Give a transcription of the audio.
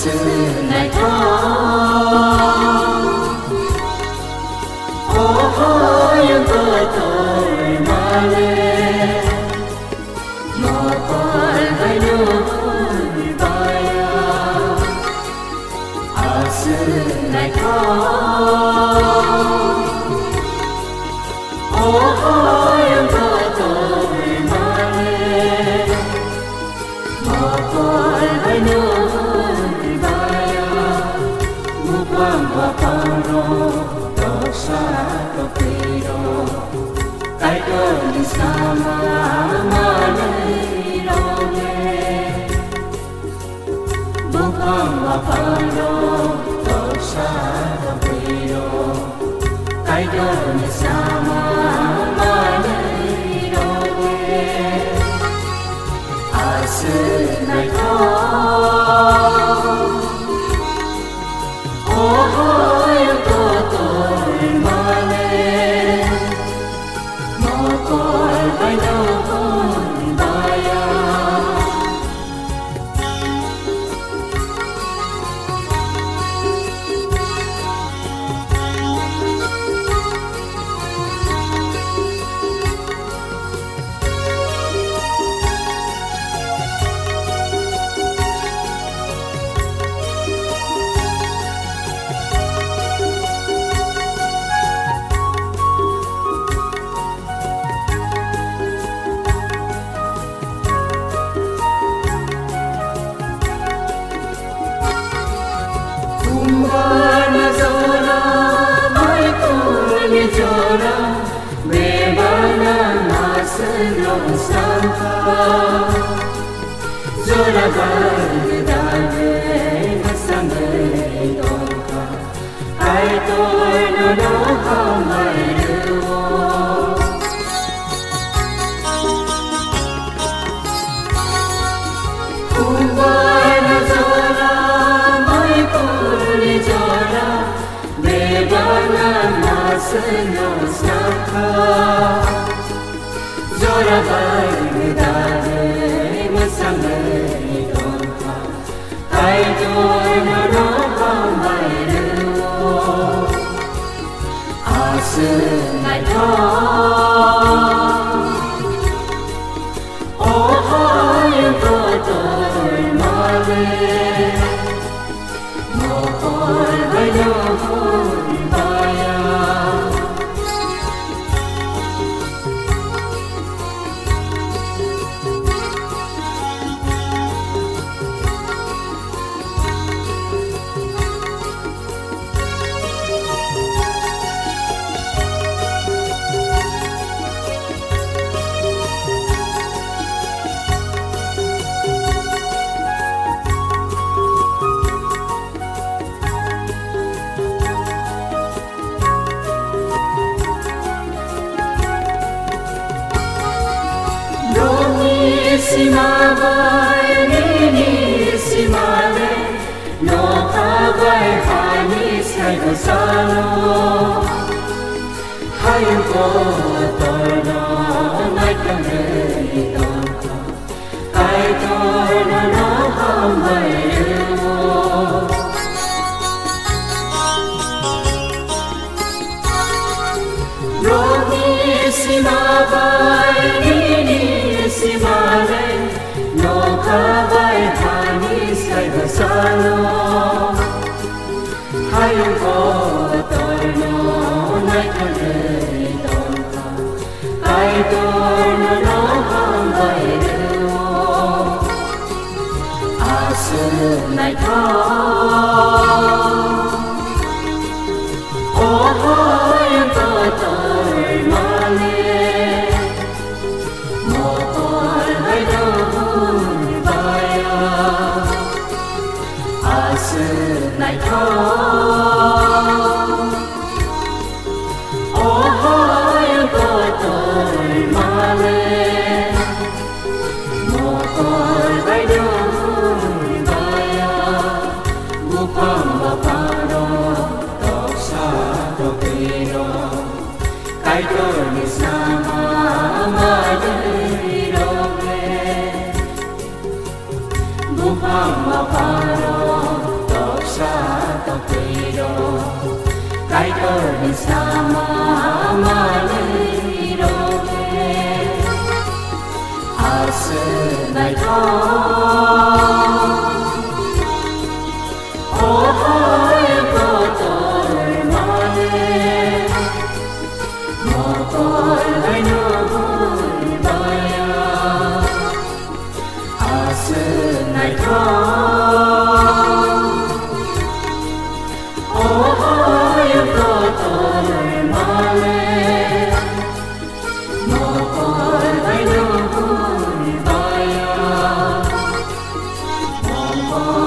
lại thao yang tôi mà lên một con hai đôi bay lại thao yang tôi mà lên một con hai đôi bay một quang hoa phong rô dosa topiro kai ko ni sama malai roge bukang aparo dosa topiro kai ko ni sama malai roge asenai ko Zora berdane masangai dongka ai tôi nó không mai được kumbai na zora mai kuli zora bebana masno sakha zora berdane masangai dongka ai tôi nó không mai được lại thao yang tôi mà lên một con hai đôi bay Simavai ni simale no kawai hani sai go salo hayam ko torno nai kane tonka ai torno no hamai Romi simavai ni simale no kawai hani sai go salo hayam ko torno nai kane tonka ai torno no hamai lại thao yang tôi mà lên một con hai đôi bay lại thao yang tôi mà lên một con hai đôi bay bukang aparo dosa topiro kai ko ni sama malai roge bukang aparo Oh